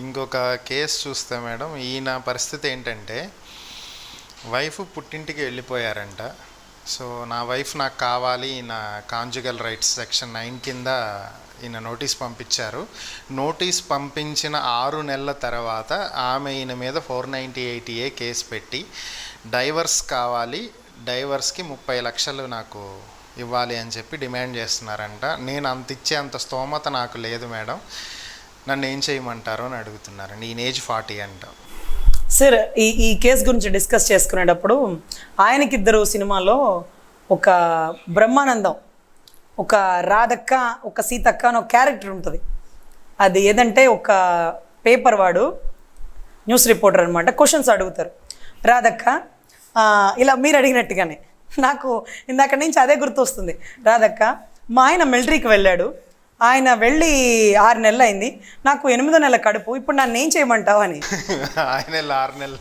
ఇంకొక కేసు చూస్తే మేడం, ఈయన పరిస్థితి ఏంటంటే వైఫ్ పుట్టింటికి వెళ్ళిపోయారంట. సో నా వైఫ్ నాకు కావాలి, ఈయన కాంజుగల్ రైట్స్ సెక్షన్ 9 కింద ఈయన నోటీస్ పంపించారు. నోటీస్ పంపించిన 6 నెలల తర్వాత ఆమె ఈయన మీద 498A కేసు పెట్టి డైవర్స్ కావాలి, డైవర్స్కి 30 లక్షలు నాకు ఇవ్వాలి అని చెప్పి డిమాండ్ చేస్తున్నారంట. నేను అంత ఇచ్చే అంత స్తోమత నాకు లేదు మేడం, నన్ను ఏం చేయమంటారో అని అడుగుతున్నారండి. ఈయన ఏజ్ 40 అంట. సార్, ఈ కేసు గురించి డిస్కస్ చేసుకునేటప్పుడు ఆయనకిద్దరు సినిమాలో ఒక బ్రహ్మానందం, ఒక రాధక్క, ఒక సీతక్క అని ఒక క్యారెక్టర్ ఉంటుంది. అది ఏదంటే ఒక పేపర్ వాడు న్యూస్ రిపోర్టర్ అనమాట, క్వశ్చన్స్ అడుగుతారు. రాధక్క ఇలా మీరు అడిగినట్టుగానే నాకు ఇందాక నుంచి అదే గుర్తొస్తుంది. రాధక్క, మా ఆయన మిలిటరీకి వెళ్ళాడు, ఆయన వెళ్ళి 6 నెలలు అయింది, నాకు 8వ నెల కడుపు, ఇప్పుడు నన్ను ఏం చేయమంటావు అని. ఆయన 6 నెలలు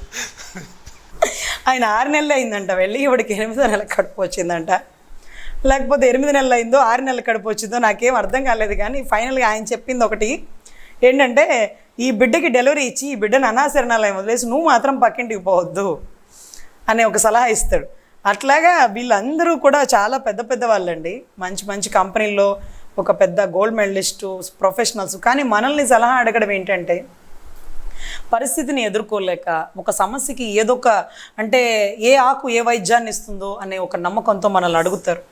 ఆయన 6 నెలలు అయిందంట వెళ్ళి, ఇప్పటికి 8వ నెల కడుపు వచ్చిందంట. లేకపోతే 8 నెలలు అయిందో 6 నెలల కడుపు వచ్చిందో నాకేం అర్థం కాలేదు. కానీ ఫైనల్గా ఆయన చెప్పింది ఒకటి ఏంటంటే, ఈ బిడ్డకి డెలివరీ ఇచ్చి ఈ బిడ్డను అనాశరణాలయం వదిలేసి నువ్వు మాత్రం పక్కింటికి పోవద్దు అనే ఒక సలహా ఇస్తాడు. అట్లాగా వీళ్ళందరూ కూడా చాలా పెద్ద పెద్ద వాళ్ళండి, మంచి మంచి కంపెనీల్లో ఒక పెద్ద గోల్డ్ మెడలిస్టు, ప్రొఫెషనల్స్. కానీ మనల్ని సలహా అడగడం ఏంటంటే, పరిస్థితిని ఎదుర్కోలేక ఒక సమస్యకి ఏదొక అంటే ఏ ఆకు ఏ వైద్యాన్ని ఇస్తుందో అనే ఒక నమ్మకంతో మనల్ని అడుగుతారు.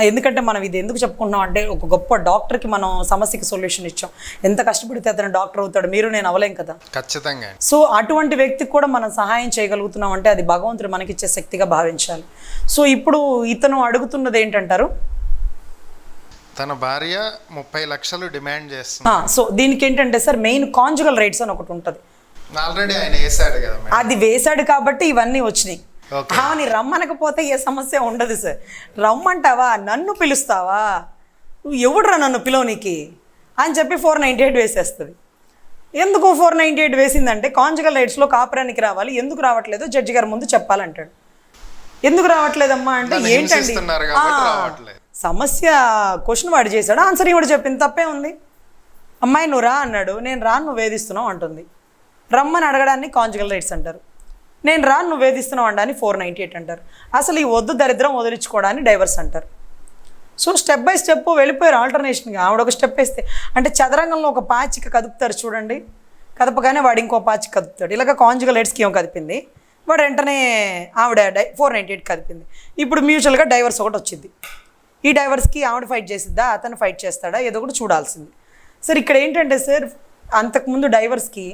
ఎందుకంటే మనం ఇది ఎందుకు చెప్పుకుంటున్నాం అంటే, ఒక గొప్ప డాక్టర్కి మనం సమస్యకి సొల్యూషన్ ఇచ్చాం. ఎంత కష్టపడితే అతను డాక్టర్ అవుతాడు, మీరు నేను అవ్వలేం కదా. ఖచ్చితంగా. సో అటువంటి వ్యక్తికి కూడా మనం సహాయం చేయగలుగుతున్నాం అంటే అది భగవంతుడు మనకిచ్చే శక్తిగా భావించాలి. సో ఇప్పుడు ఇతను అడుగుతున్నది ఏంటంటారు, తన భార్య 30 లక్షలు డిమాండ్ చేస్తుంది. సో దీనికి ఏంటంటే సార్, మెయిన్ కాంజుగల్ రైట్స్ అని ఒకటి ఉంటుంది. ఆల్రెడీ ఆయన వేసాడు కదా, అది వేశాడు కాబట్టి ఇవన్నీ వచ్చినాయి. ఆమెని రమ్మనకపోతే ఏ సమస్య ఉండదు సార్. రమ్మంటావా, నన్ను పిలుస్తావా, నువ్వు ఎవడురా నన్ను పిలవనీకి అని చెప్పి 498 వేసేస్తుంది. ఎందుకు 498 వేసిందంటే, కాంజుగల్ రైట్స్లో కాపురానికి రావాలి, ఎందుకు రావట్లేదు జడ్జి గారి ముందు చెప్పాలంటాడు. ఎందుకు రావట్లేదమ్మా అంటే, ఏంటండి సమస్య, క్వశ్చన్ వాడు చేశాడు, ఆన్సర్ ఇవాడు చెప్పింది, తప్పే ఉంది. అమ్మాయి నువ్వు రా అన్నాడు, నేను రాను నువ్వు వేధిస్తున్నావు అంటుంది. రమ్మని అడగడాన్ని కాంజుగల్ రైట్స్ అంటారు, నేను రాను నువ్వు వేధిస్తున్నావు అనడాన్ని 498 అంటారు. అసలు ఈ వద్దు దరిద్రం వదిలించుకోవడాన్ని డైవర్స్ అంటారు. సో స్టెప్ బై స్టెప్ వెళ్ళిపోయారు ఆల్టర్నేషన్గా. ఆవిడ ఒక స్టెప్ వేస్తే అంటే చదరంగంలో ఒక పాచిక కదుపుతారు చూడండి, కదపగానే వాడు ఇంకో పాచిక కదుపుతాడు. ఇలాగ కాంజుగల్ రైట్స్కి ఏం కదిపింది, వాడు వెంటనే ఆవిడ 498 కదిపింది. ఇప్పుడు మ్యూచువల్గా డైవర్స్ ఒకటి వచ్చింది. ఈ డైవర్స్కి ఆవిడ ఫైట్ చేసిద్దా, అతను ఫైట్ చేస్తాడా, ఏదో ఒకటి చూడాల్సింది. సార్ ఇక్కడ ఏంటంటే సార్, అంతకుముందు డైవర్స్కి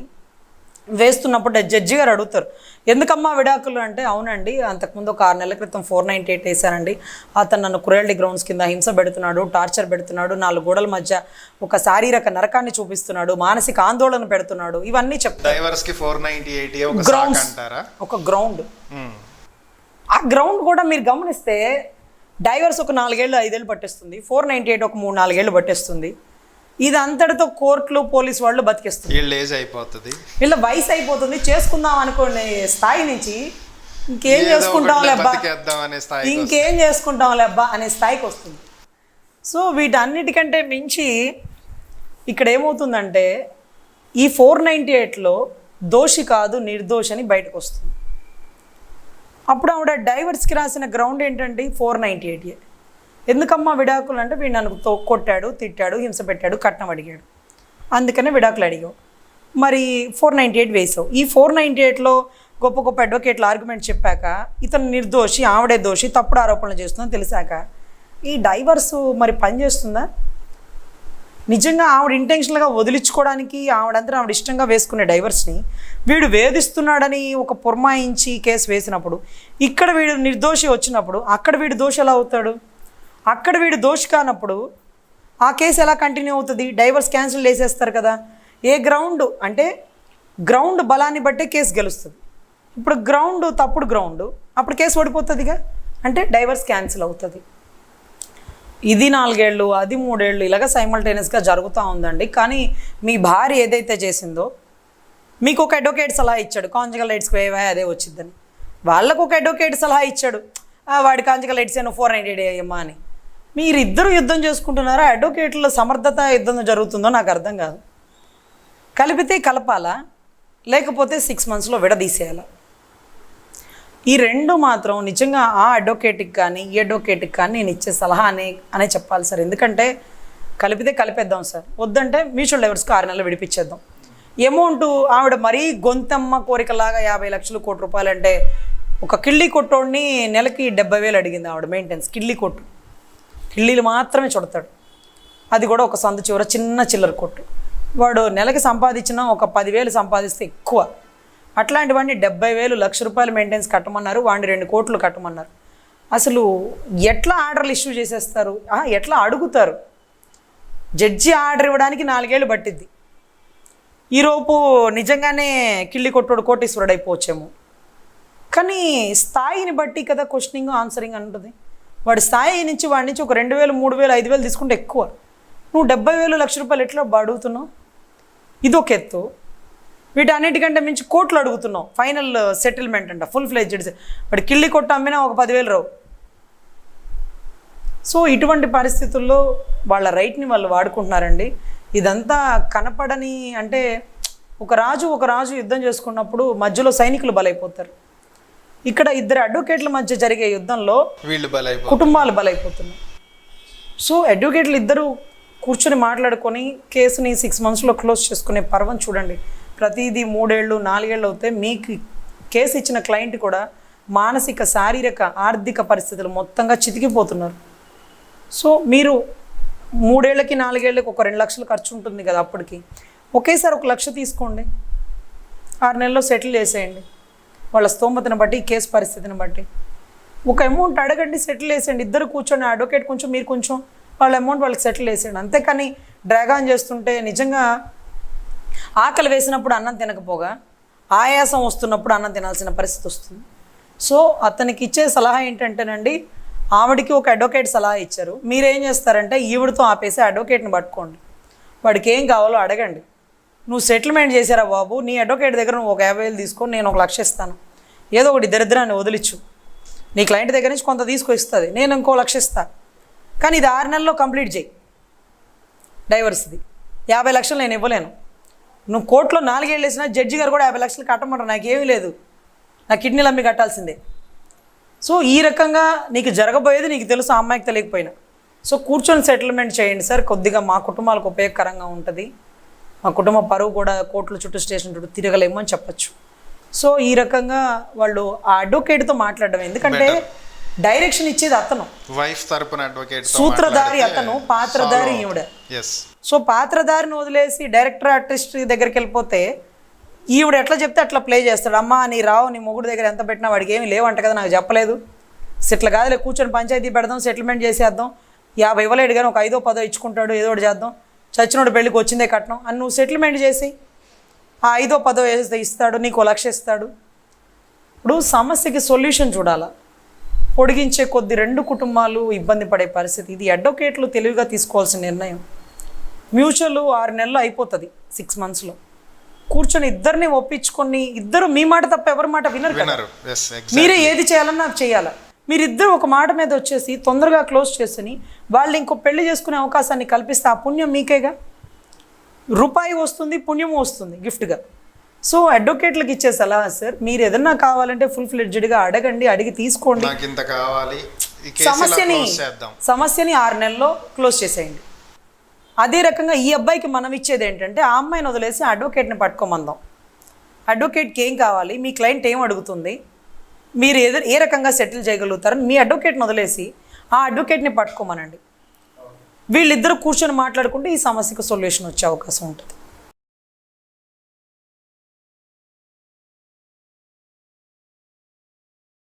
వేస్తున్నప్పుడు జడ్జి గారు అడుగుతారు, ఎందుకమ్మా విడాకులు అంటే, అవునండి అంతకుముందు ఒక 6 నెలల క్రితం 498 వేశానండి, అతను నన్ను క్రూయల్టీ గ్రౌండ్స్ కింద హింస పెడుతున్నాడు, టార్చర్ పెడుతున్నాడు, 4 గోడల మధ్య ఒక శారీరక నరకాన్ని చూపిస్తున్నాడు, మానసిక ఆందోళన పెడుతున్నాడు, ఇవన్నీ చెప్తారు. ఒక గ్రౌండ్, ఆ గ్రౌండ్ కూడా మీరు గమనిస్తే డైవర్స్ ఒక 4 ఏళ్ళు 5 ఏళ్ళు పట్టేస్తుంది, 498 ఒక 3-4 ఏళ్ళు పట్టేస్తుంది. ఇది అంతటితో కోర్టులు పోలీసు వాళ్ళు బతికేస్తుంది, వీళ్ళ వయసు అయిపోతుంది. చేసుకుందాం అనుకునే స్థాయి నుంచి ఇంకేం చేసుకుంటాం లేబ్బా అనే స్థాయికి వస్తుంది. సో వీటన్నిటికంటే మించి ఇక్కడ ఏమవుతుందంటే, ఈ 498లో దోషి కాదు నిర్దోషి అని బయటకు వస్తుంది. అప్పుడు ఆవిడ డైవర్స్కి రాసిన గ్రౌండ్ ఏంటండి, 498. ఎందుకమ్మా విడాకులు అంటే, వీడు నన్ను కొట్టాడు, తిట్టాడు, హింస పెట్టాడు, కట్నం అడిగాడు, అందుకనే విడాకులు అడిగావు, మరి 498 వేసావు. ఈ 498లో గొప్ప గొప్ప అడ్వకేట్లు ఆర్గ్యుమెంట్ చెప్పాక ఇతను నిర్దోషి, ఆవిడే దోషి, తప్పుడు ఆరోపణలు చేస్తుందని తెలిసాక ఈ డైవర్సు మరి పనిచేస్తుందా? నిజంగా ఆవిడ ఇంటెన్షనల్గా వదిలించుకోవడానికి ఆవిడంతా ఆవిడ ఇష్టంగా వేసుకునే డైవర్స్ని వీడు వేధిస్తున్నాడని ఒక పురమాయించి కేసు వేసినప్పుడు, ఇక్కడ వీడు నిర్దోషి వచ్చినప్పుడు అక్కడ వీడు దోషి ఎలా అవుతాడు? అక్కడ వీడు దోషి కానప్పుడు ఆ కేసు ఎలా కంటిన్యూ అవుతుంది? డైవర్స్ క్యాన్సిల్ చేసేస్తారు కదా. ఏ గ్రౌండ్ అంటే, గ్రౌండ్ బలాన్ని బట్టే కేసు గెలుస్తుంది. ఇప్పుడు గ్రౌండ్ తప్పుడు గ్రౌండ్, అప్పుడు కేసు ఓడిపోతుందిగా, అంటే డైవర్స్ క్యాన్సిల్ అవుతుంది. ఇది 4 ఏళ్ళు, అది 3 ఏళ్ళు ఇలాగ సైమల్టేనియస్గా జరుగుతూ ఉందండి. కానీ మీ భార్య ఏదైతే చేసిందో, మీకు ఒక అడ్వకేట్ సలహా ఇచ్చాడు, కాంజుగల్ రైట్స్కి వేవా అదే వచ్చిద్దని. వాళ్ళకు ఒక అడ్వకేట్ సలహా ఇచ్చాడు, వాడి కాంజుగల్ రైట్స్ 498 అయ్యమ్మా అని. మీరిద్దరూ యుద్ధం చేసుకుంటున్నారా? అడ్వకేట్ల సమర్థత యుద్ధం జరుగుతుందో నాకు అర్థం కాదు. కలిపితే కలపాలా, లేకపోతే 6 monthsలో విడదీసేయాలా? ఈ రెండు మాత్రం నిజంగా ఆ అడ్వకేట్కి కానీ ఈ అడ్వకేట్కి కానీ నేను ఇచ్చే సలహా అనే చెప్పాలి సార్. ఎందుకంటే కలిపితే కలిపేద్దాం సార్, వద్దంటే మ్యూచువల్ డైవర్స్కి 6 నెలలు విడిపించేద్దాం. అమౌంట్ ఆవిడ మరీ గొంతమ్మ కోరికలాగా 50 లక్షలు కోటి రూపాయలు అంటే, ఒక కిళ్ళీ కొట్టోడిని నెలకి 70,000 అడిగింది ఆవిడ మెయింటెనెన్స్. కిళ్ళీ కొట్టు, కిళ్ళీలు మాత్రమే చుడతాడు, అది కూడా ఒక సందు చివర చిన్న చిల్లర కొట్టు. వాడు నెలకి సంపాదించిన ఒక 10,000 సంపాదిస్తే ఎక్కువ. అట్లాంటి వాడిని 70,000 1,00,000 రూపాయలు మెయింటెనెన్స్ కట్టమన్నారు, వాడిని 2 కోట్లు కట్టమన్నారు. అసలు ఎట్లా ఆర్డర్లు ఇష్యూ చేసేస్తారు, ఎట్లా అడుగుతారు? జడ్జి ఆర్డర్ ఇవ్వడానికి 4 ఏళ్ళు పట్టిద్ది. ఈరోపు నిజంగానే కిళ్ళి కొట్టోడు కోటీశ్వరుడు అయిపోవచ్చేమో. కానీ స్థాయిని బట్టి కదా క్వశ్చనింగ్ ఆన్సరింగ్ అంటుంది. వాడి స్థాయి నుంచి వాడి నుంచి ఒక 2,000 3,000 5,000 తీసుకుంటే ఎక్కువ. నువ్వు 70,000 1,00,000 రూపాయలు ఎట్లా అడుగుతున్నావు? ఇదొక ఎత్తు. వీటన్నిటికంటే మించి కోట్లు అడుగుతున్నావు. ఫైనల్ సెటిల్మెంట్ అంట, ఫుల్ ఫ్లెడ్జ్డ్. వాడు కిళ్ళి కొట్టు అమ్మినా ఒక 10,000 రావు. సో ఇటువంటి పరిస్థితుల్లో వాళ్ళ రైట్ని వాళ్ళు వాడుకుంటున్నారండి. ఇదంతా కనపడని, అంటే ఒక రాజు యుద్ధం చేసుకున్నప్పుడు మధ్యలో సైనికులు బలైపోతారు. ఇక్కడ 2 అడ్వకేట్ల మధ్య జరిగే యుద్ధంలో వీళ్ళు కుటుంబాలు బలైపోతున్నాయి. సో అడ్వకేట్లు ఇద్దరు కూర్చొని మాట్లాడుకొని కేసుని 6 monthsలో క్లోజ్ చేసుకునే పర్వం చూడండి. ప్రతిదీ 3 ఏళ్ళు 4 ఏళ్ళు అవుతే మీకు కేసు ఇచ్చిన క్లయింట్ కూడా మానసిక శారీరక ఆర్థిక పరిస్థితులు మొత్తంగా చితికిపోతున్నారు. సో మీరు 3 ఏళ్ళకి 4 ఏళ్ళకి ఒక 2 లక్షలు ఖర్చు ఉంటుంది కదా, అప్పటికి ఒకేసారి 1 లక్ష తీసుకోండి, 6 నెలల్లో సెటిల్ చేసేయండి. వాళ్ళ స్తోమతను బట్టి, కేసు పరిస్థితిని బట్టి ఒక అమౌంట్ అడగండి, సెటిల్ చేసేయండి. ఇద్దరు కూర్చొని, అడ్వకేట్ కొంచెం మీరు కొంచెం, వాళ్ళ అమౌంట్ వాళ్ళకి సెటిల్ చేసేయండి. అంతేకాని డ్రాగాన్ చేస్తుంటే నిజంగా ఆకలి వేసినప్పుడు అన్నం తినకపోగా ఆయాసం వస్తున్నప్పుడు అన్నం తినాల్సిన పరిస్థితి వస్తుంది. సో అతనికి ఇచ్చే సలహా ఏంటంటేనండి, ఆవిడికి ఒక అడ్వకేట్ సలహా ఇచ్చారు, మీరేం చేస్తారంటే ఈవిడితో ఆపేసి అడ్వకేట్ని పట్టుకోండి, వాడికి ఏం కావాలో అడగండి. నువ్వు సెటిల్మెంట్ చేశారా బాబు, నీ అడ్వకేట్ దగ్గర నువ్వు ఒక 50,000 తీసుకొని నేను 1 లక్ష ఇస్తాను, ఏదో ఒకటి దరిద్రాన్ని వదిలిచ్చు, నీ క్లయింట్ దగ్గర నుంచి కొంత తీసుకొస్తుంది, నేను ఇంకో 1 లక్ష ఇస్తాను, కానీ ఇది 6 నెలల్లో కంప్లీట్ చేయి. డైవర్స్ది 50 లక్షలు నేను ఇవ్వలేను. నువ్వు కోర్టులో 4 ఏళ్ళు వేసినా జడ్జి గారు కూడా 50 లక్షలు కట్టమంటారు, నాకేమీ లేదు, నా కిడ్నీలు అమ్మి కట్టాల్సిందే. సో ఈ రకంగా నీకు జరగబోయేది నీకు తెలుసు, ఆ అమ్మాయికి తెలియకపోయినా. సో కూర్చొని సెటిల్మెంట్ చేయండి సార్, కొద్దిగా మా కుటుంబాలకు ఉపయోగకరంగా ఉంటుంది, మా కుటుంబ పరువు కూడా కోర్టుల చుట్టూ స్టేషన్ చుట్టూ తిరగలేము అని చెప్పచ్చు. సో ఈ రకంగా వాళ్ళు ఆ అడ్వకేట్తో మాట్లాడడం, ఎందుకంటే డైరెక్షన్ ఇచ్చేది అతను, వైఫ్ తరపున అడ్వకేట్, సూత్రధారి అతను, పాత్రధారి ఈవిడ. సో పాత్రధారిని వదిలేసి డైరెక్టర్ ఆర్టిస్ట్ దగ్గరికి వెళ్ళిపోతే ఈవిడ ఎట్లా చెప్తే అట్లా ప్లే చేస్తాడు. అమ్మా నీ రావు, నీ మొగుడు దగ్గర ఎంత పెట్టినా వాడికి ఏమి లేవంట కదా, నాకు చెప్పలేదు, ఇట్లా కాదులే, కూర్చొని పంచాయతీ పెడదాం, సెటిల్మెంట్ చేసేద్దాం, 50 ఇవ్వలేడు కానీ ఒక 5ో 10ో ఇచ్చుకుంటాడు, ఏదో ఒకటి చేద్దాం, చచ్చినోడు పెళ్ళికి వచ్చిందే కట్నం అని నువ్వు సెటిల్మెంట్ చేసి ఆ 5ో 10ో వేస్తే ఇస్తాడు, నీకు 1 లక్ష ఇస్తాడు. ఇప్పుడు సమస్యకి సొల్యూషన్ చూడాలా, పొడిగించే కొద్ది 2 కుటుంబాలు ఇబ్బంది పడే పరిస్థితి. ఇది అడ్వకేట్లు తెలివిగా తీసుకోవాల్సిన నిర్ణయం. మ్యూచువల్ 6 నెలలు అయిపోతుంది, 6 monthsలో కూర్చొని ఇద్దరిని ఒప్పించుకొని, ఇద్దరు మీ మాట తప్ప ఎవరి మాట వినరు కదా, మీరే ఏది చేయాలన్నా నాకు చేయాలా, మీరిద్దరు ఒక మాట మీద వచ్చేసి తొందరగా క్లోజ్ చేసుకుని వాళ్ళు ఇంకో పెళ్లి చేసుకునే అవకాశాన్ని కల్పిస్తే ఆ పుణ్యం మీకేగా, రూపాయి వస్తుంది, పుణ్యం వస్తుంది గిఫ్ట్గా. సో అడ్వకేట్లకు ఇచ్చే సలహా సార్, మీరు ఏదన్నా కావాలంటే ఫుల్ ఫ్లెడ్జ్డ్గా అడగండి, అడిగి తీసుకోండి, సమస్యని 6 నెలల్లో క్లోజ్ చేసేయండి. అదే రకంగా ఈ అబ్బాయికి మనం ఇచ్చేది ఏంటంటే, ఆ అమ్మాయిని వదిలేసి అడ్వకేట్ని పట్టుకోమందాం. అడ్వకేట్కి ఏం కావాలి, మీ క్లయింట్ ఏం అడుగుతుంది, మీరు ఏ రకంగా సెటిల్ చేయగలుగుతారని మీ అడ్వకేట్ని వదిలేసి ఆ అడ్వకేట్ని పట్టుకోమనండి. వీళ్ళిద్దరూ కూర్చొని మాట్లాడుకుంటే ఈ సమస్యకు సొల్యూషన్ వచ్చే అవకాశం ఉంటుంది.